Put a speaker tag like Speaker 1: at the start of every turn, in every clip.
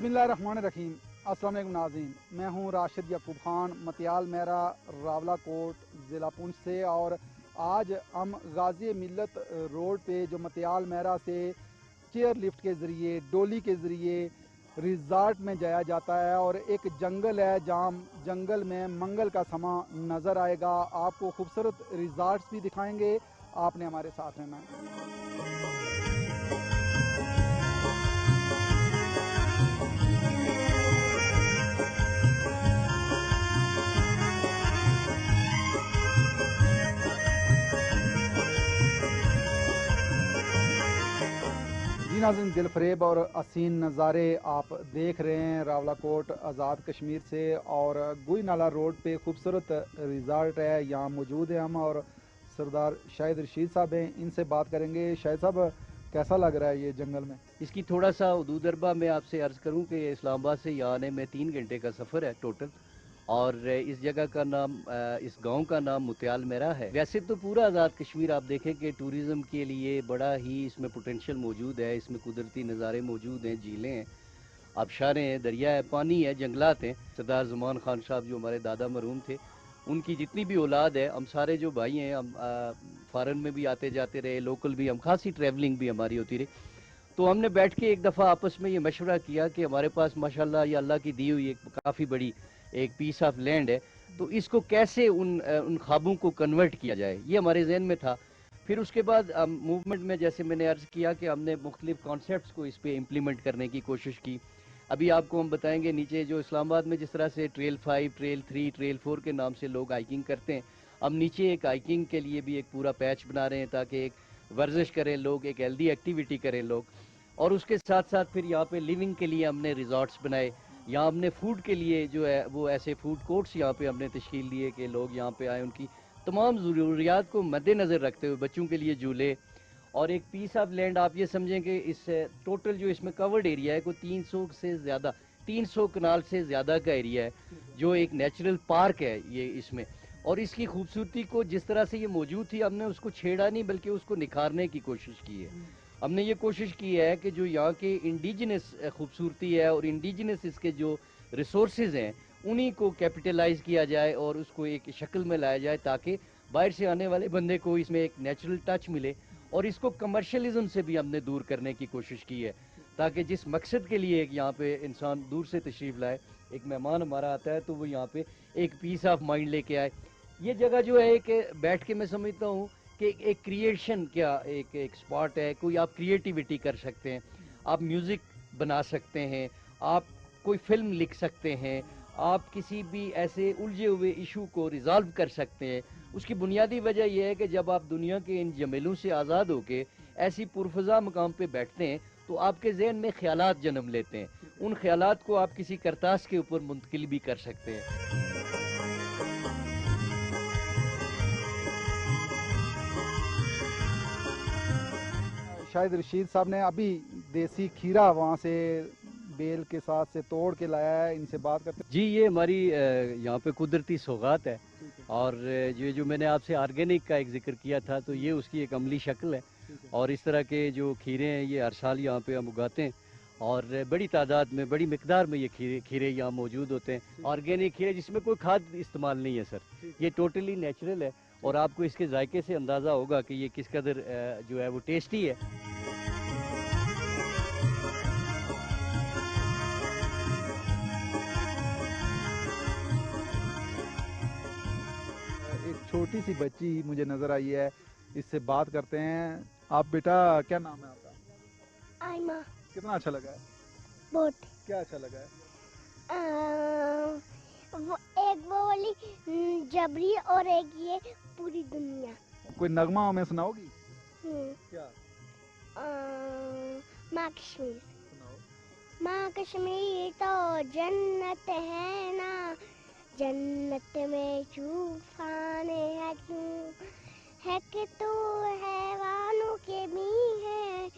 Speaker 1: बिस्मिल्लाहिर्रहमानिर्रहीम। अस्सलाम वालेकुम नाज़रीन, मैं हूं राशिद याकूब खान, मतियाल मेरा, रावला कोट, ज़िला पुंछ से। और आज हम गाज़ी मिल्लत रोड पे जो मतियाल मेरा से चेयर लिफ्ट के ज़रिए, डोली के ज़रिए रिज़ॉर्ट में जाया जाता है। और एक जंगल है जहाँ जंगल में मंगल का समा नज़र आएगा। आपको खूबसूरत रिज़ॉर्ट्स भी दिखाएंगे, आपने हमारे साथ रहना है। जी नाज़रीन, दिलफरेब और हसीन नज़ारे आप देख रहे हैं रावला कोट आज़ाद कश्मीर से। और गुई नाला रोड पे खूबसूरत रिज़ॉर्ट है, यहाँ मौजूद है हम। और सरदार शाहिद रशीद साहब हैं, इनसे बात करेंगे। शाहिद साहब, कैसा लग रहा है ये जंगल में?
Speaker 2: इसकी थोड़ा सा हदूद अरबा में आपसे अर्ज़ करूं कि इस्लामाबाद से यहाँ आने में 3 घंटे का सफ़र है टोटल। और इस जगह का नाम, इस गांव का नाम मुतियाल मेरा है। वैसे तो पूरा आज़ाद कश्मीर आप देखें कि टूरिज़म के लिए बड़ा ही इसमें पोटेंशियल मौजूद है। इसमें कुदरती नज़ारे मौजूद हैं, झीलें हैं, आबशारें हैं, दरिया है, पानी है, जंगलात हैं। सरदार ज़मान खान साहब जो हमारे दादा मरहूम थे, उनकी जितनी भी औलाद है, हम सारे जो भाई हैं, हम फ़ॉरेन में भी आते जाते रहे, लोकल भी, हम खासी ट्रैवलिंग भी हमारी होती रही। तो हमने बैठ के एक दफ़ा आपस में ये मशवरा किया कि हमारे पास माशाल्लाह ये अल्लाह की दी हुई एक काफ़ी बड़ी एक पीस ऑफ लैंड है, तो इसको कैसे उन ख्वाबों को कन्वर्ट किया जाए, ये हमारे जहन में था। फिर उसके बाद मूवमेंट में, जैसे मैंने अर्ज़ किया कि हमने मुख्तलिफ कॉन्सेप्ट्स को इस पर इम्प्लीमेंट करने की कोशिश की। अभी आपको हम बताएंगे नीचे जो इस्लामाबाद में जिस तरह से ट्रेल 5, ट्रेल 3, ट्रेल 4 के नाम से लोग हाइकिंग करते हैं, हम नीचे एक हाइकिंग के लिए भी एक पूरा पैच बना रहे हैं ताकि एक वर्जिश करें लोग, एक हेल्दी एक्टिविटी करें लोग। और उसके साथ साथ फिर यहाँ पे लिविंग के लिए हमने रिजॉर्ट्स बनाए। यहाँ हमने फूड के लिए जो है वो ऐसे फूड कोर्ट्स यहाँ पे हमने तश्कील दिए कि लोग यहाँ पे आए, उनकी तमाम ज़रूरियात को मद्देनज़र रखते हुए बच्चों के लिए झूले। और एक पीस ऑफ लैंड आप ये समझें कि इस टोटल जो इसमें कवर्ड एरिया है कोई 300 से ज़्यादा, 300 कनाल से ज़्यादा का एरिया है, जो एक नेचुरल पार्क है ये इसमें। और इसकी खूबसूरती को जिस तरह से ये मौजूद थी, हमने उसको छेड़ा नहीं बल्कि उसको निखारने की कोशिश की है। हमने ये कोशिश की है कि जो यहाँ के इंडिजिनस खूबसूरती है और इंडिजिनस इसके जो रिसोर्सेज हैं, उन्हीं को कैपिटलाइज किया जाए और उसको एक शक्ल में लाया जाए ताकि बाहर से आने वाले बंदे को इसमें एक नेचुरल टच मिले। और इसको कमर्शलिज्म से भी हमने दूर करने की कोशिश की है ताकि जिस मकसद के लिए यहाँ पे इंसान दूर से तशरीफ़ लाए, एक मेहमान हमारा आता है तो वो यहाँ पे एक पीस ऑफ माइंड लेके आए। ये जगह जो है कि बैठ के मैं समझता हूँ कि एक क्रिएशन क्या एक स्पॉट है, कोई आप क्रिएटिविटी कर सकते हैं, आप म्यूज़िक बना सकते हैं, आप कोई फिल्म लिख सकते हैं, आप किसी भी ऐसे उलझे हुए इशू को रिजॉल्व कर सकते हैं। उसकी बुनियादी वजह यह है कि जब आप दुनिया के इन जमेलों से आज़ाद होकर ऐसी पुरफज़ा मकाम पे बैठते हैं तो आपके जहन में ख्यालात जन्म लेते हैं। उन ख्यालात को आप किसी करतास के ऊपर मुंतकिल भी कर सकते हैं।
Speaker 1: शाहिद रशीद साहब ने अभी देसी खीरा वहाँ से बेल के साथ से तोड़ के लाया है, इनसे बात करते हैं।
Speaker 2: जी, ये हमारी यहाँ पे कुदरती सौगात है। और ये जो मैंने आपसे ऑर्गेनिक का एक जिक्र किया था, तो ये उसकी एक अमली शक्ल है। और इस तरह के जो खीरे हैं ये हर साल यहाँ पे हम उगाते हैं और बड़ी तादाद में, बड़ी मिकदार में ये खीरे यहाँ मौजूद होते हैं। ऑर्गेनिक खीरे जिसमें कोई खाद इस्तेमाल नहीं है सर, ये टोटली नेचुरल है। और आपको इसके जायके से अंदाज़ा होगा कि ये किस कदर जो है वो टेस्टी है।
Speaker 1: एक छोटी सी बच्ची मुझे नजर आई है, इससे बात करते हैं। आप बेटा, क्या नाम है आपका?
Speaker 3: आयमा।
Speaker 1: कितना अच्छा लगा है?
Speaker 3: बहुत।
Speaker 1: क्या अच्छा लगा है?
Speaker 3: वो एक वो वाली जबरी और एक ये पूरी दुनिया।
Speaker 1: कोई नगमा हमें सुनाओगी?
Speaker 3: हम्म,
Speaker 1: क्या
Speaker 3: माँ कश्मीर।
Speaker 1: सुनाओ।
Speaker 3: माँ कश्मीर तो जन्नत है ना, जन्नत में तूफान है क्यों, है कि तो हैवानों के भी है,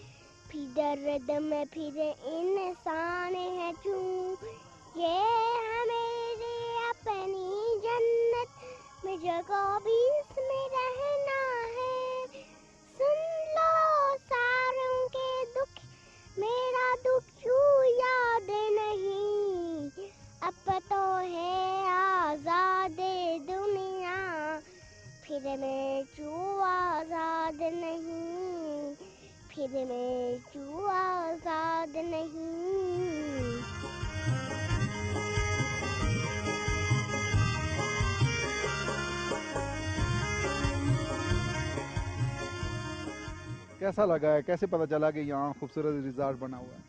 Speaker 3: फिर दर्द में फिर इंसान है क्यों, ये हमेरी अपनी जन्नत में जगह भी इसमें रहना है, सुन लो सारों के दुख, मेरा दुख क्यों याद नहीं
Speaker 1: कैसा लगा है, कैसे पता चला कि यहाँ खूबसूरत रिजॉर्ट बना हुआ है?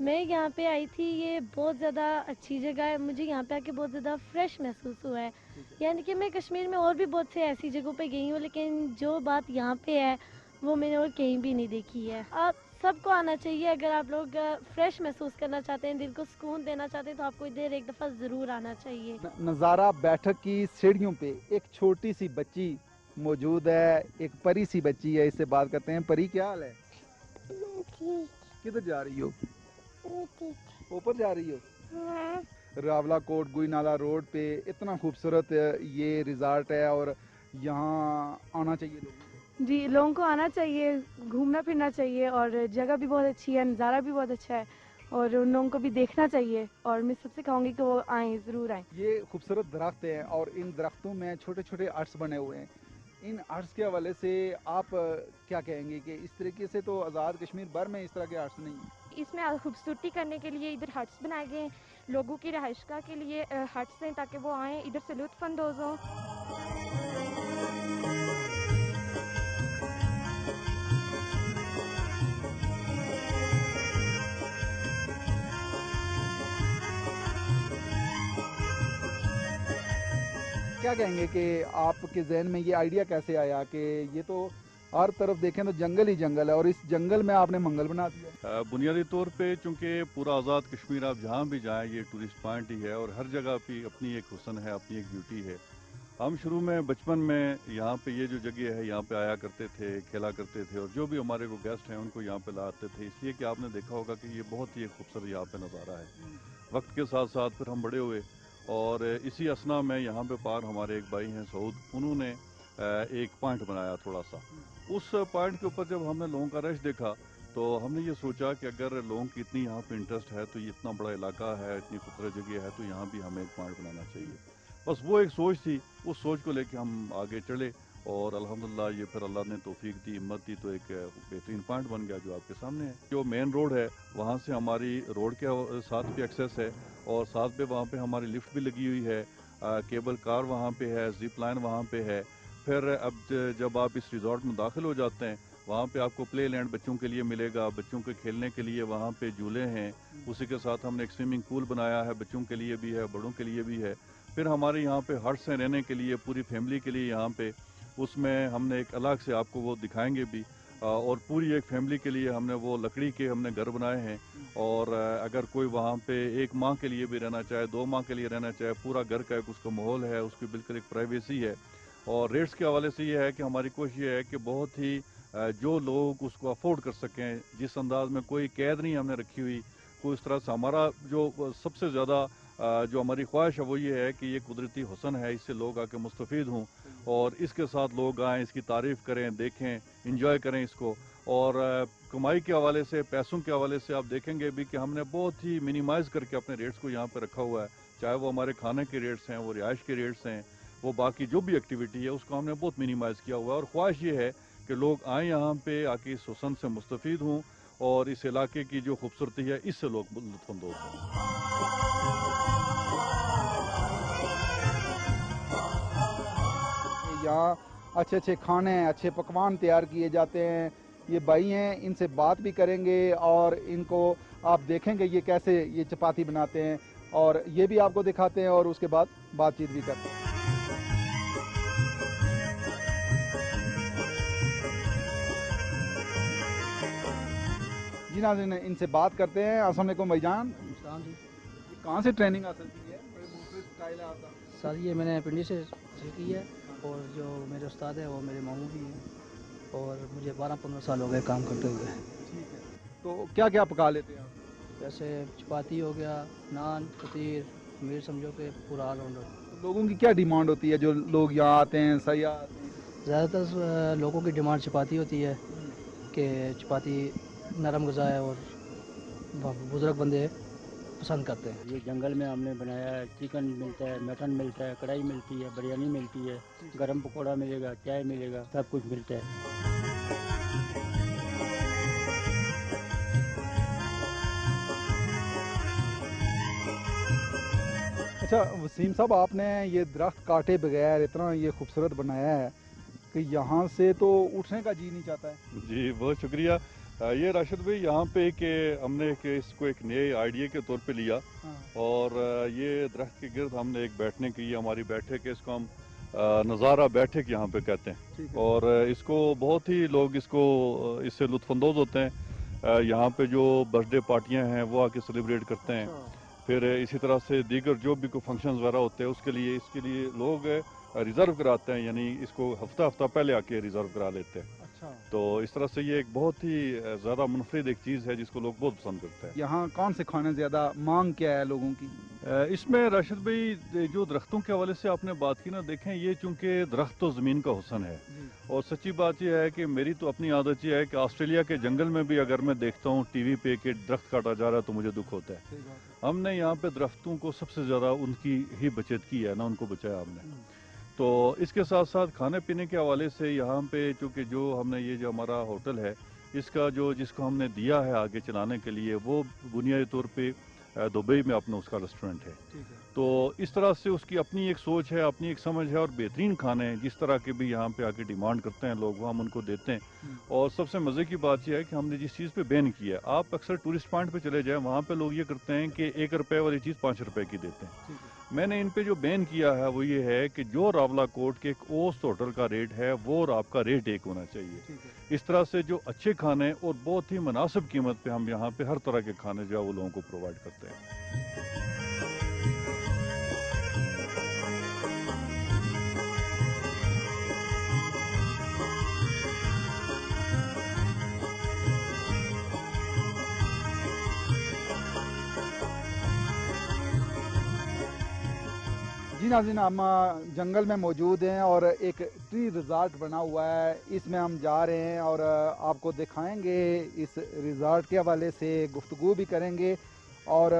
Speaker 4: मैं यहाँ पे आई थी, ये बहुत ज़्यादा अच्छी जगह है, मुझे यहाँ पे आके बहुत ज़्यादा फ्रेश महसूस हुआ है। यानी कि मैं कश्मीर में और भी बहुत से ऐसी जगहों पे गई हूँ, लेकिन जो बात यहाँ पे है वो मैंने और कहीं भी नहीं देखी है। आप सबको आना चाहिए, अगर आप लोग फ्रेश महसूस करना चाहते हैं, दिल को सुकून देना चाहते हैं, तो आपको इधर एक दफ़ा ज़रूर आना चाहिए।
Speaker 1: नज़ारा बैठक की सीढ़ियों पे एक छोटी सी बच्ची मौजूद है, एक परी सी बच्ची है, इससे बात करते हैं। परी, क्या हाल है?
Speaker 3: ठीक
Speaker 1: किधर जा रही हो?
Speaker 3: ठीक
Speaker 1: ऊपर जा रही हो?
Speaker 3: हाँ
Speaker 1: रावला कोट गुईनाला रोड पे इतना खूबसूरत ये रिजॉर्ट है और यहाँ आना चाहिए लोगों को।
Speaker 5: जी, लोगों को आना चाहिए, घूमना फिरना चाहिए, और जगह भी बहुत अच्छी है, नज़ारा भी बहुत अच्छा है, और उन लोगों को भी देखना चाहिए, और मैं सबसे कहूँगी कि वो आएँ, ज़रूर आएँ।
Speaker 1: ये खूबसूरत दरख्त हैं और इन दरख्तों में छोटे छोटे आर्ट्स बने हुए हैं। इन आर्ट्स के हवाले से आप क्या कहेंगे कि इस तरीके से तो आज़ाद कश्मीर भर में इस तरह के आर्ट्स नहीं हैं?
Speaker 6: इसमें खूबसूरती करने के लिए इधर हट्स बनाए गए हैं, लोगों की रहायशगाह के लिए हट्स हैं, ताकि वो आएँ इधर से लुत्फ़ अंदोज़ हों।
Speaker 1: क्या कहेंगे कि आपके जहन में ये आइडिया कैसे आया कि ये तो हर तरफ देखें तो जंगल ही जंगल है और इस जंगल में आपने मंगल बना दिया?
Speaker 7: बुनियादी तौर पे चूँकि पूरा आज़ाद कश्मीर आप जहाँ भी जाएं ये टूरिस्ट पॉइंट ही है और हर जगह की अपनी एक हुस्न है, अपनी एक ब्यूटी है। हम शुरू में बचपन में यहाँ पे ये जो जगह है यहाँ पे आया करते थे, खेला करते थे और जो भी हमारे को गेस्ट हैं उनको यहाँ पे लाते थे, इसलिए कि आपने देखा होगा कि ये बहुत ही खूबसूरत यहाँ पे नज़ारा है। वक्त के साथ साथ फिर हम बड़े हुए और इसी असना में यहाँ पे पार हमारे एक भाई हैं सऊद, उन्होंने एक पॉइंट बनाया थोड़ा सा। उस पॉइंट के ऊपर जब हमने लोगों का रश देखा तो हमने ये सोचा कि अगर लोगों की इतनी यहाँ पे इंटरेस्ट है तो ये इतना बड़ा इलाका है, इतनी खूबसूरत जगह है, तो यहाँ भी हमें एक पॉइंट बनाना चाहिए। बस वो एक सोच थी, उस सोच को लेके हम आगे चले और अल्हम्दुलिल्लाह ये फिर अल्लाह ने तौफीक दी, हिम्मत दी, तो एक बेहतरीन पॉइंट बन गया जो आपके सामने है। जो मेन रोड है वहाँ से हमारी रोड के साथ भी एक्सेस है और साथ पे वहाँ पे हमारी लिफ्ट भी लगी हुई है, केबल कार वहाँ पे है, जिप लाइन वहाँ पे है। फिर अब जब आप इस रिजॉर्ट में दाखिल हो जाते हैं वहाँ पे आपको प्ले लैंड बच्चों के लिए मिलेगा, बच्चों के खेलने के लिए वहाँ पे झूले हैं, उसी के साथ हमने एक स्विमिंग पूल बनाया है, बच्चों के लिए भी है, बड़ों के लिए भी है। फिर हमारे यहाँ पे हट्स हैं रहने के लिए, पूरी फैमिली के लिए यहाँ पे, उसमें हमने एक अलग से आपको वो दिखाएंगे भी, और पूरी एक फैमिली के लिए हमने वो लकड़ी के हमने घर बनाए हैं। और अगर कोई वहाँ पे एक माह के लिए भी रहना चाहे, 2 माह के लिए रहना चाहे, पूरा घर का एक उसका माहौल है, उसकी बिल्कुल एक प्राइवेसी है। और रेट्स के हवाले से ये है कि हमारी कोशिश ये है कि बहुत ही जो लोग उसको अफोर्ड कर सकें, जिस अंदाज में कोई कैद नहीं हमने रखी हुई, कोई इस तरह से। हमारा जो सबसे ज़्यादा जो हमारी ख्वाहिश है वो ये है कि ये कुदरती हुस्न है, इससे लोग आके मुस्तफ़ीद हों और इसके साथ लोग आएँ, इसकी तारीफ़ करें, देखें, इंजॉय करें इसको। और कमाई के हवाले से, पैसों के हवाले से आप देखेंगे भी कि हमने बहुत ही मिनिमाइज़ करके अपने रेट्स को यहाँ पर रखा हुआ है, चाहे वो हमारे खाने के रेट्स हैं, वो रिहाइश के रेट्स हैं, वो बाकी जो भी एक्टिविटी है उसको हमने बहुत मिनिमाइज़ किया हुआ है। और ख्वाहिश ये है कि लोग आएँ यहाँ पे, आके इस हुस्न से मुस्तफ़ीद हों और इस इलाके की जो खूबसूरती है इससे लोग लुत्फ़अंदोज़ हों।
Speaker 1: यहाँ अच्छे अच्छे खाने, अच्छे पकवान तैयार किए जाते हैं। ये भाई हैं, इनसे बात भी करेंगे और इनको आप देखेंगे ये कैसे ये चपाती बनाते हैं और ये भी आपको दिखाते हैं और उसके बाद बातचीत भी करते हैं। जी नाज़रीन, इनसे बात करते हैं। अस्सलाम वालेकुम भाईजान।
Speaker 8: जी
Speaker 1: कहाँ से ट्रेनिंग हासिल की है? बड़े मुख्तलिफ स्टाइल है आपका।
Speaker 8: सर, ये मैंने पिंडी से की है और जो मेरे उस्ताद हैं वो मेरे मामू भी हैं और मुझे 12-15 साल हो गए काम करते हुए।
Speaker 1: ठीक है, तो क्या क्या पका लेते हैं आप?
Speaker 8: जैसे चपाती हो गया, नान, फतीर, खमीर, समझो कि पूरा ऑलराउंडर।
Speaker 1: लोगों की क्या डिमांड होती है जो लोग यहाँ आते हैं, सयाह आते हैं?
Speaker 8: ज़्यादातर लोगों की डिमांड चपाती होती है कि चपाती नरम ग़िज़ा है और बुज़ुर्ग बंदे पसंद करते हैं।
Speaker 9: ये जंगल में हमने बनाया है, चिकन मिलता है, मटन मिलता है, कढ़ाई मिलती है, बिरयानी मिलती है, गरम पकौड़ा मिलेगा, चाय मिलेगा, सब कुछ मिलता है।
Speaker 1: अच्छा वसीम साहब, आपने ये दरख्त काटे बगैर इतना ये खूबसूरत बनाया है, कि यहाँ से तो उठने का जी नहीं चाहता है।
Speaker 7: जी बहुत शुक्रिया। ये राशिद भाई यहाँ पे कि हमने इसको एक नए आइडिया के तौर पे लिया और ये दरख्त के गिर्द हमने एक बैठने की ये हमारी बैठक है, इसको हम नज़ारा बैठक यहाँ पे कहते हैं और इसको बहुत ही लोग इससे लुत्फानंदोज होते हैं। यहाँ पे जो बर्थडे पार्टियाँ हैं वो आके सेलिब्रेट करते हैं। फिर इसी तरह से दीगर जो भी कोई फंक्शन वगैरह होते हैं इसके लिए लोग रिज़र्व कराते हैं, यानी इसको हफ्ता पहले आके रिज़र्व करा लेते हैं। तो इस तरह से ये एक बहुत ही ज़्यादा मुनफरिद एक चीज़ है जिसको लोग बहुत पसंद करते हैं।
Speaker 1: यहाँ कौन से खाने ज़्यादा मांग क्या है लोगों की?
Speaker 7: इसमें राशिद भाई जो दरख्तों के हवाले से आपने बात की ना, देखें ये चूँकि दरख्त तो ज़मीन का हुस्न है और सच्ची बात यह है कि मेरी तो अपनी आदत यह है कि ऑस्ट्रेलिया के जंगल में भी अगर मैं देखता हूँ टीवी पे कि दरख्त काटा जा रहा है तो मुझे दुख होता है। हमने यहाँ पे दरख्तों को सबसे ज़्यादा उनकी ही बचत की है ना, उनको बचाया हमने। तो इसके साथ साथ खाने पीने के हवाले से यहाँ पे चूँकि जो हमने ये जो हमारा होटल है इसका जिसको हमने दिया है आगे चलाने के लिए, वो बुनियादी तौर पे दुबई में अपना उसका रेस्टोरेंट है। तो इस तरह से उसकी अपनी एक सोच है, अपनी एक समझ है और बेहतरीन खाने जिस तरह के भी यहाँ पे आके डिमांड करते हैं लोग वो हम उनको देते हैं। और सबसे मज़े की बात यह है कि हमने जिस चीज़ पे बैन किया है, आप अक्सर टूरिस्ट पॉइंट पे चले जाएं वहाँ पे लोग ये करते हैं कि 1 रुपये वाली चीज़ 5 रुपये की देते हैं। मैंने इन पे जो बैन किया है वो ये है कि जो रावला कोट के एक ओस्ट होटल का रेट है वो आपका रेट एक होना चाहिए। इस तरह से जो अच्छे खाने और बहुत ही मुनासिब कीमत पे हम यहाँ पे हर तरह के खाने जो है वो लोगों को प्रोवाइड करते हैं।
Speaker 1: जी नाज़रीन, हम जंगल में मौजूद हैं और एक ट्री रिज़ॉर्ट बना हुआ है, इसमें हम जा रहे हैं और आपको दिखाएंगे। इस रिज़ॉर्ट के हवाले से गुफ्तगू भी करेंगे और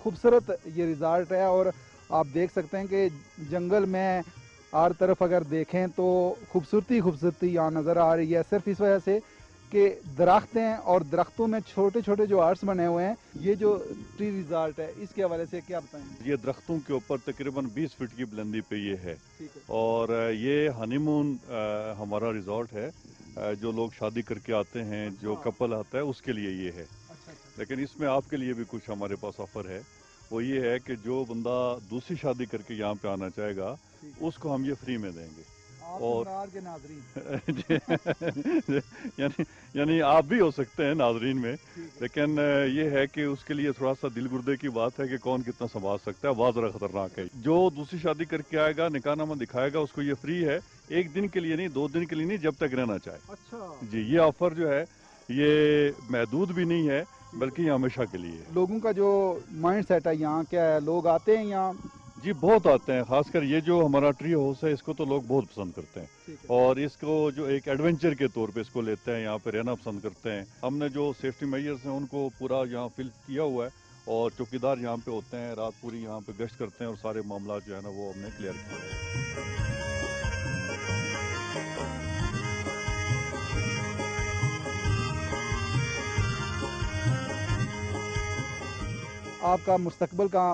Speaker 1: ख़ूबसूरत ये रिज़ॉर्ट है और आप देख सकते हैं कि जंगल में हर तरफ अगर देखें तो खूबसूरती यहाँ नज़र आ रही है, सिर्फ इस वजह से कि दरख्त हैं और दरख्तों में छोटे छोटे जो आर्ट्स बने हुए हैं। ये जो ट्री रिज़ॉर्ट है इसके हवाले से क्या बताएंगे?
Speaker 7: ये दरख्तों के ऊपर तकरीबन 20 फीट की बुलंदी पे ये है और ये हनीमून हमारा रिजॉर्ट है। जो लोग शादी करके आते हैं, जो कपल आता है उसके लिए ये है। लेकिन इसमें आपके लिए भी कुछ हमारे पास ऑफर है, वो ये है कि जो बंदा दूसरी शादी करके यहाँ पे आना चाहेगा उसको हम ये फ्री में देंगे। और यानी आप भी हो सकते हैं नाजरीन में, लेकिन ये है कि उसके लिए थोड़ा सा दिल गुर्दे की बात है कि कौन कितना संभाल सकता है, बहुत ज़रा खतरनाक है। जो दूसरी शादी करके आएगा, निकाहनामा दिखाएगा, उसको ये फ्री है, 1 दिन के लिए नहीं, 2 दिन के लिए नहीं, जब तक रहना चाहे। अच्छा जी, ये ऑफर जो है ये महदूद भी नहीं है बल्कि ये हमेशा के लिए।
Speaker 1: लोगों का जो माइंड सेट है यहाँ क्या है, लोग आते हैं यहाँ?
Speaker 7: जी बहुत आते हैं, खासकर ये जो हमारा ट्री हाउस है इसको तो लोग बहुत पसंद करते हैं और इसको जो एक एडवेंचर के तौर पे इसको लेते हैं, यहाँ पे रहना पसंद करते हैं। हमने जो सेफ्टी मेजर्स हैं उनको पूरा यहाँ फिल किया हुआ है और चौकीदार यहाँ पे होते हैं, रात पूरी यहाँ पे गश्त करते हैं और सारे मामला जो है ना वो हमने क्लियर किया।
Speaker 1: आपका मुस्तकबिल का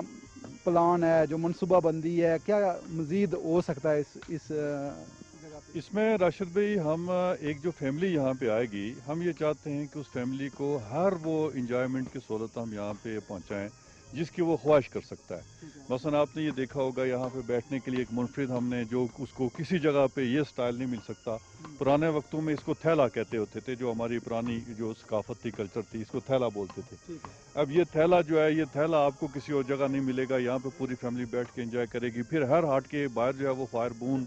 Speaker 1: प्लान है, जो मनसूबाबंदी है, क्या मज़ीद हो सकता है इस जगह पे?
Speaker 7: इसमें राशिद भाई, हम एक जो फैमिली यहाँ पे आएगी, हम ये चाहते हैं कि उस फैमिली को हर वो इंजॉयमेंट की सहूलत हम यहाँ पे पहुँचाएँ जिसकी वो ख्वाहिश कर सकता है। मसलन आपने ये देखा होगा यहाँ पे बैठने के लिए एक मुनफरिद हमने जो उसको किसी जगह पे ये स्टाइल नहीं मिल सकता। पुराने वक्तों में इसको थैला कहते होते थे, जो हमारी पुरानी जो सकाफत थी, कल्चर थी, इसको थैला बोलते थे। अब ये थैला जो है, ये थैला आपको किसी और जगह नहीं मिलेगा। यहाँ पे पूरी फैमिली बैठ के एंजॉय करेगी। फिर हर हाट के बाहर जो है वो फायर बून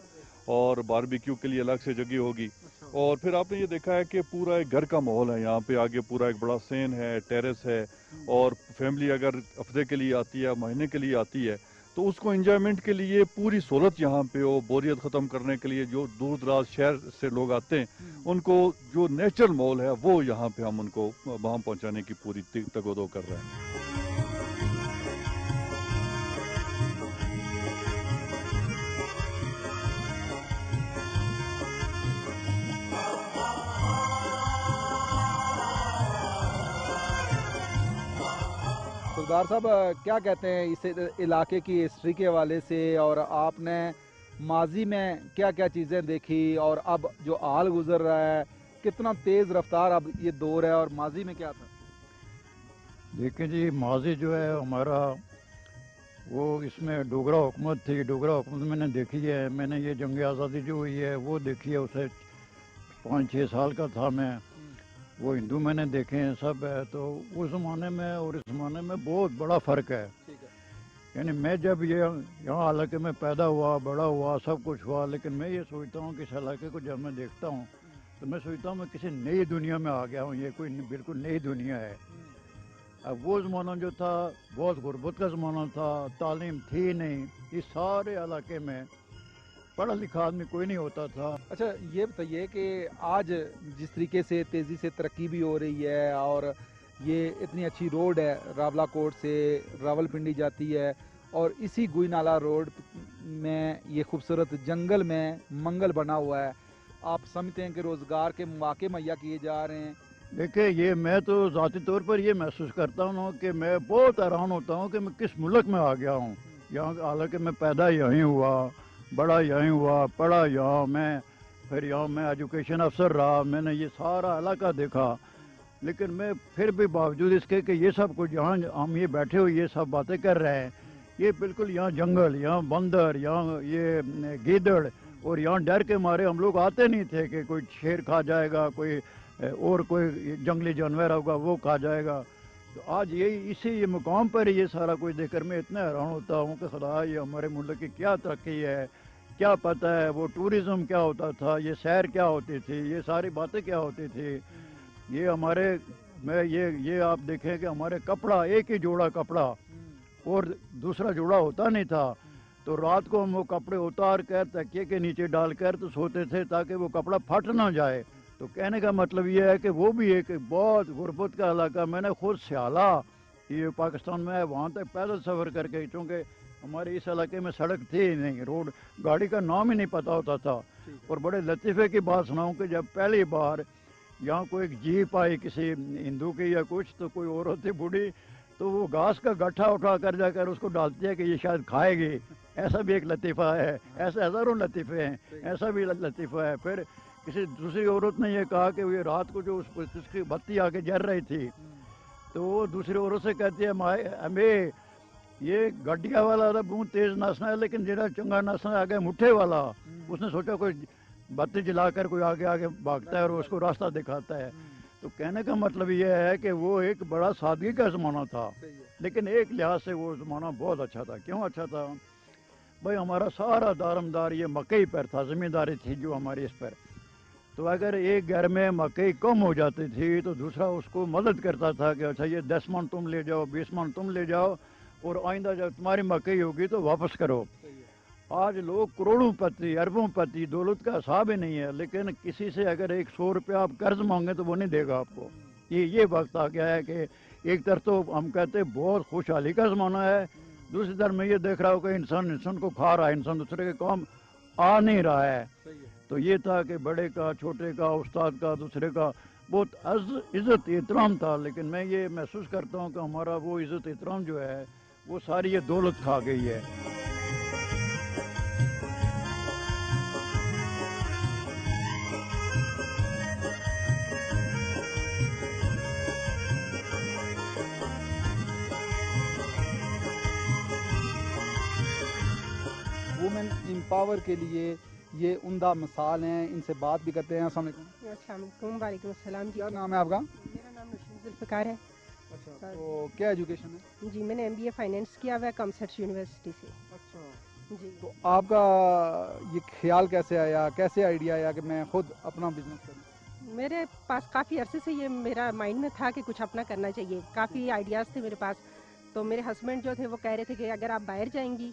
Speaker 7: और बारबेक्यू के लिए अलग से जगह होगी। और फिर आपने ये देखा है कि पूरा एक घर का माहौल है यहाँ पे, आगे पूरा एक बड़ा सेन है, टेरेस है और फैमिली अगर हफ्ते के लिए आती है, महीने के लिए आती है, तो उसको एंजॉयमेंट के लिए पूरी सहूलत यहाँ पे हो। बोरियत ख़त्म करने के लिए जो दूर दराज शहर से लोग आते हैं, उनको जो नेचुरल माहौल है वो यहाँ पे हम उनको वहाँ पहुँचाने की पूरी तगोदो कर रहे हैं।
Speaker 1: सरदार साहब, क्या कहते हैं इस इलाके की हिस्ट्री के हवाले से, और आपने ماضی میں کیا کیا چیزیں دیکھی اور اب جو حال گزر رہا ہے کتنا تیز رفتار اب یہ دور ہے اور ماضی میں کیا تھا؟
Speaker 10: دیکھیں جی، ماضی جو ہے ہمارا وہ اس میں ڈوگرا حکومت تھی. ڈوگرا حکومت میں نے دیکھی ہے. میں نے یہ جنگ آزادی جو ہوئی ہے وہ دیکھی ہے. اسے 5-6 سال کا تھا میں. وہ ہندو میں نے دیکھے ہیں سب ہے. تو اس زمانے میں اور اس زمانے میں بہت بڑا فرق ہے. یعنی میں جب یہاں علاقے میں پیدا ہوا، بڑا ہوا، سب کچھ ہوا، لیکن میں یہ سوچتا ہوں کہ اس علاقے کو جب میں دیکھتا ہوں تو میں سوچتا ہوں میں کسی نئی دنیا میں آ گیا ہوں. یہ کوئی بالکل نئی دنیا ہے. اب وہ زمانہ جو تھا بہت غربت کا زمانہ تھا. تعلیم تھی نہیں. اس سارے علاقے میں پڑھا لکھا آدمی کوئی نہیں ہوتا تھا.
Speaker 1: اچھا یہ بتائیے کہ آج جس طریقے سے تیزی سے ترقی بھی ہو رہی ہے اور یہ اتنی اچھی روڈ ہے، راولہ کوٹ سے راول پنڈی جاتی ہے، اور اسی گوئی نالہ روڈ میں یہ خوبصورت جنگل میں منگل بنا ہوا ہے، آپ سمجھتے ہیں کہ روزگار کے مواقع مہیا کیے جا رہے ہیں؟
Speaker 10: دیکھیں، یہ میں تو ذاتی طور پر یہ محسوس کرتا ہوں کہ میں بہت حیران ہوتا ہوں کہ میں کس ملک میں آ گیا ہوں. یہاں حالانکہ میں پیدا یہیں ہوا، بڑا یہیں ہوا، پڑھا یہاں میں، پھر یہاں میں ایجوکیشن افسر رہا. میں نے یہ سارا علاقہ دیکھا. لیکن میں پھر بھی باوجود اس کے کہ یہ سب کچھ یہاں ہم یہ بیٹھے ہوئے یہ سب باتیں کر رہے ہیں، یہ بالکل یہاں جنگل، یہاں بندر، یہاں یہ گیدڑ، اور یہاں ڈر کے مارے ہم لوگ آتے نہیں تھے کہ کوئی شیر کھا جائے گا، کوئی اور کوئی جنگلی جانور ہوگا وہ کھا جائے گا. تو آج یہ مقام پر یہ سارا کچھ دیکھ کر میں اتنا حیران ہوتا ہوں کہ خدا یہ ہمارے ملک کی کیا ترقی ہے، کیا پتہ ہے وہ ٹورزم کیا ہوتا تھا، یہ سیر کیا ہوتی تھی، یہ ساری باتیں کیا ہوتی تھی. یہ ہمارے یہ آپ دیکھیں کہ ہمارے کپڑا ایک ہی جوڑا کپڑا اور دوسرا جوڑا ہوتا نہیں تھا. تو رات کو ہم وہ کپڑے اتار کر تکیے کے نیچے ڈال کر تو سوتے تھے تاکہ وہ کپڑا پھٹ نہ جائے. تو کہنے کا مطلب یہ ہے کہ وہ بھی ایک بہت غربت کا علاقہ. میں نے خود سیالہ یہ پاکستان میں ہے وہاں تک پیدل سفر کر کے، چونکہ ہمارے اس علاقے میں سڑک تھی ہی نہیں، روڈ گاڑی کا نام ہی نہیں پتہ ہوتا تھا. اور بڑے لطیفے کی بات سناؤں کہ جب پہلی بار یہاں کوئی ایک جیپ آئی کسی ہندو کی یا کچھ، تو کوئی عورت تھی بوڑھی، تو وہ گھاس کا گٹھا اٹھا کر جا کر اس کو ڈالتی ہے کہ یہ شاید کھائے گی. ایسا بھی ایک لطیفہ ہے. ایسے ہزاروں لطیفے ہیں. ایسا بھی لطیفہ ہے. پھر کسی دوسری عورت نے یہ کہا کہ یہ رات کو جو اس کی بتی آ کے جل رہی تھی، تو وہ دوسری عورت سے کہتی ہے ہمیں یہ گڈیا والا بہت تیز نسنا ہے لیکن جڑا چنگا نسنا ہے آگے مٹھے والا. اس نے سوچا کوئی بتی جلا کر کوئی آگے آگے بھاگتا ہے اور اس کو راستہ دکھاتا ہے. تو کہنے کا مطلب یہ ہے کہ وہ ایک بڑا سادگی کا زمانہ تھا، لیکن ایک لحاظ سے وہ زمانہ بہت اچھا تھا. کیوں اچھا تھا بھائی؟ ہمارا سارا دارمدار یہ مکئی پر تھا، زمینداری تھی جو ہماری اس پر. تو اگر ایک گھر میں مکئی کم ہو جاتی تھی تو دوسرا اس کو مدد کرتا تھا کہ اچھا یہ 10 من تم لے جاؤ، 20 من تم لے جاؤ، اور آئندہ جب تمہاری مکئی ہوگی تو واپس کرو. آج لوگ کروڑوں پتی، اربوں پتی، دولت کا حساب ہی نہیں ہے، لیکن کسی سے اگر 100 روپیہ آپ قرض مانگیں تو وہ نہیں دے گا آپ کو. یہ وقت آ گیا ہے کہ ایک طرف تو ہم کہتے ہیں بہت خوشحالی کا زمانہ ہے، دوسری طرف میں یہ دیکھ رہا ہوں کہ انسان کو کھا رہا ہے، انسان دوسرے کے کام آ نہیں رہا ہے. تو یہ تھا کہ بڑے کا، چھوٹے کا، استاد کا، دوسرے کا بہت عزت احترام تھا. لیکن میں یہ محسوس کرتا ہوں کہ ہمارا وہ عزت احترام جو ہے وہ ساری یہ دولت کھا گئی ہے.
Speaker 1: وومن امپاور کے لیے یہ عمدہ مثال ہیں. ان سے بات بھی کرتے ہیں. السلام علیکم.
Speaker 11: السلام علیکم. وعلیکم السلام.
Speaker 1: کیا نام ہے آپ کا؟
Speaker 11: میرا نام نوشین ذوالفقار ہے.
Speaker 1: اچھا، تو کیا ایجوکیشن ہے؟
Speaker 11: جی میں نے MBA فائنینس کیا ہوا ہے کمسٹ یونیورسٹی سے.
Speaker 1: اچھا
Speaker 11: جی.
Speaker 1: تو آپ کا یہ خیال کیسے آیا، کیسے آئیڈیا آیا کہ میں خود اپنا بزنس کروں؟
Speaker 11: میرے پاس کافی عرصے سے یہ میرا مائنڈ میں تھا کہ کچھ اپنا کرنا چاہیے. کافی آئیڈیاز تھے میرے پاس. تو میرے ہسبینڈ جو تھے وہ کہہ رہے تھے کہ اگر آپ باہر جائیں گی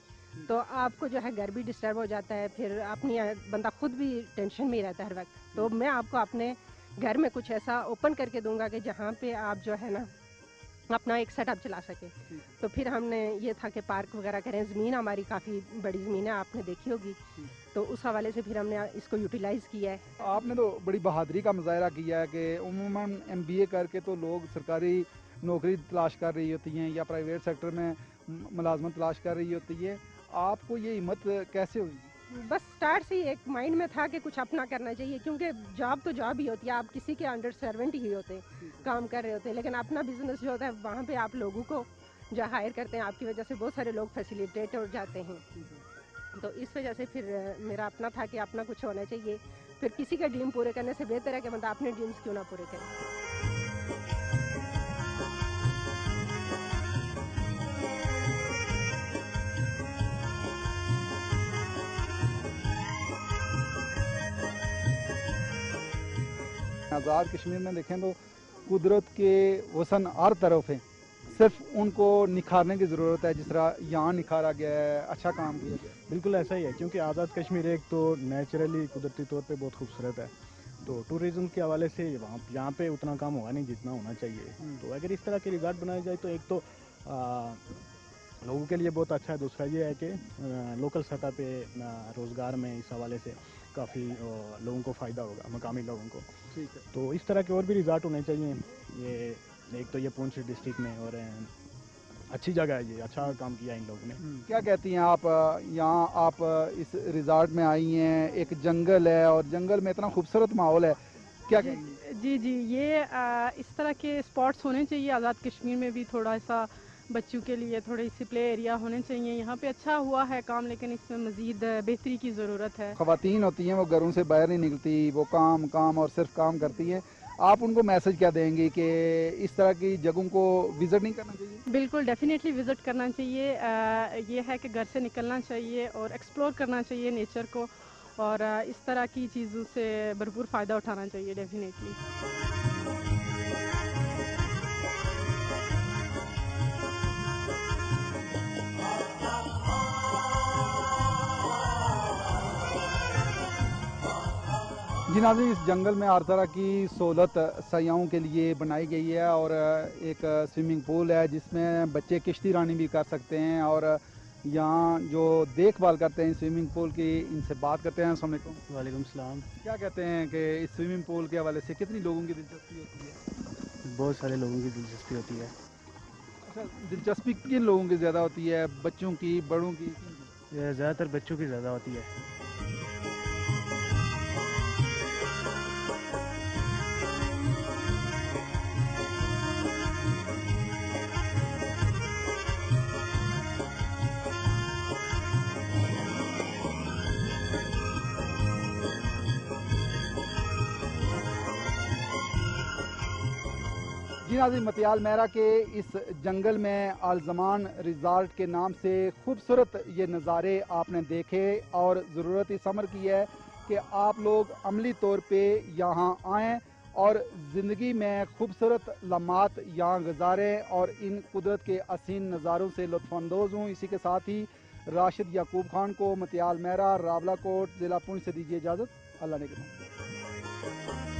Speaker 11: تو آپ کو جو ہے گھر بھی ڈسٹرب ہو جاتا ہے، پھر اپنی بندہ خود بھی ٹینشن میں ہی رہتا ہے ہر وقت. تو میں آپ کو اپنے گھر میں کچھ ایسا اوپن کر کے دوں گا کہ جہاں پہ آپ جو ہے نا اپنا ایک سیٹ اپ چلا سکے. تو پھر ہم نے یہ تھا کہ پارک وغیرہ کریں. زمین ہماری کافی بڑی زمین ہے، آپ نے دیکھی ہوگی. تو اس حوالے سے پھر ہم نے اس کو یوٹیلائز کیا ہے.
Speaker 1: آپ نے تو بڑی بہادری کا مظاہرہ کیا ہے کہ عموماً MBA کر کے تو لوگ سرکاری نوکری تلاش کر رہی ہوتی ہیں یا پرائیویٹ سیکٹر میں ملازمت تلاش کر رہی ہوتی ہے. آپ کو یہ ہمت کیسے ہوئی؟
Speaker 11: बस स्टार्ट से ही एक माइंड में था कि कुछ अपना करना चाहिए, क्योंकि जॉब तो जॉब ही होती है, आप किसी के अंडर सर्वेंट ही होते हैं, काम कर रहे होते हैं, लेकिन अपना बिजनेस जो होता है वहाँ पे आप लोगों को जो हायर करते हैं, आपकी वजह से बहुत सारे लोग फैसिलिटेट हो जाते हैं। तो इस वजह से फिर मेरा अपना था कि अपना कुछ होना चाहिए। फिर किसी का ड्रीम पूरे करने से बेहतर है कि मतलब अपने ड्रीम्स क्यों ना पूरे करें।
Speaker 1: आज़ाद कश्मीर में देखें तो कुदरत के हुस्न हर तरफ है, सिर्फ उनको निखारने की ज़रूरत है, जिस तरह यहाँ निखारा गया है, अच्छा काम किया गया।
Speaker 12: बिल्कुल ऐसा ही है, क्योंकि आज़ाद कश्मीर एक तो नेचुरली कुदरती तौर पे बहुत खूबसूरत है, तो टूरिज़्म के हवाले से यहाँ पे उतना काम हुआ नहीं जितना होना चाहिए। तो अगर इस तरह के रिजॉर्ट बनाए जाए तो एक तो लोगों के लिए बहुत अच्छा है, दूसरा ये है कि लोकल सतह पे रोज़गार में इस हवाले से काफ़ी लोगों को फ़ायदा होगा, मकामी लोगों को।
Speaker 1: ठीक है।
Speaker 12: तो इस तरह के और भी रिजॉर्ट होने चाहिए। ये एक तो ये पूंछ डिस्ट्रिक्ट में, और अच्छी जगह है, ये अच्छा काम किया इन लोगों ने।
Speaker 1: क्या कहती हैं आप, यहाँ आप इस रिजॉर्ट में आई हैं, एक जंगल है और जंगल में इतना खूबसूरत माहौल है, क्या कहेंगी?
Speaker 13: जी, ये इस तरह के स्पॉट्स होने चाहिए आज़ाद कश्मीर में भी। थोड़ा सा बच्चों के लिए थोड़े से प्ले एरिया होने चाहिए। यहाँ पे अच्छा हुआ है काम, लेकिन इसमें मज़ीद बेहतरी की ज़रूरत है।
Speaker 1: ख़वातीन होती हैं वो घरों से बाहर नहीं निकलती, वो काम और सिर्फ काम करती हैं। आप उनको मैसेज क्या देंगे कि इस तरह की जगहों को विज़िट नहीं करना चाहिए?
Speaker 13: बिल्कुल डेफिनेटली विज़िट करना चाहिए। ये है कि घर से निकलना चाहिए और एक्सप्लोर करना चाहिए नेचर को, और इस तरह की चीज़ों से भरपूर फ़ायदा उठाना चाहिए डेफिनेटली।
Speaker 1: जी नाज़रीन, इस जंगल में हर तरह की सहूलत सयाहों के लिए बनाई गई है, और एक स्विमिंग पूल है जिसमें बच्चे किश्ती रानी भी कर सकते हैं, और यहाँ जो देखभाल करते हैं स्विमिंग पूल की, इनसे बात करते हैं। अस्सलाम वालेकुम।
Speaker 12: वालेकुम सलाम।
Speaker 1: क्या कहते हैं कि इस स्विमिंग पूल के हवाले से कितनी लोगों की दिलचस्पी होती है?
Speaker 12: बहुत सारे लोगों की दिलचस्पी होती है।
Speaker 1: अच्छा, दिलचस्पी किन लोगों की ज़्यादा होती है, बच्चों की, बड़ों की?
Speaker 12: ज़्यादातर बच्चों की ज़्यादा होती है।
Speaker 1: जी नाज़रीन, मतियाल मेरा के इस जंगल में आलजमान रिज़ॉर्ट के नाम से खूबसूरत ये नज़ारे आपने देखे, और ज़रूरत इस अमर की है कि आप लोग अमली तौर पे यहाँ आएँ और ज़िंदगी में खूबसूरत लम्हात यहाँ गुजारें और इन कुदरत के हसीन नज़ारों से लुत्फ़अंदोज़ हों। इसी के साथ ही राशिद याकूब खान को मतियाल मेरा, रावला कोट, ज़िला पुंछ से दीजिए इजाज़त। अल्लाह ने के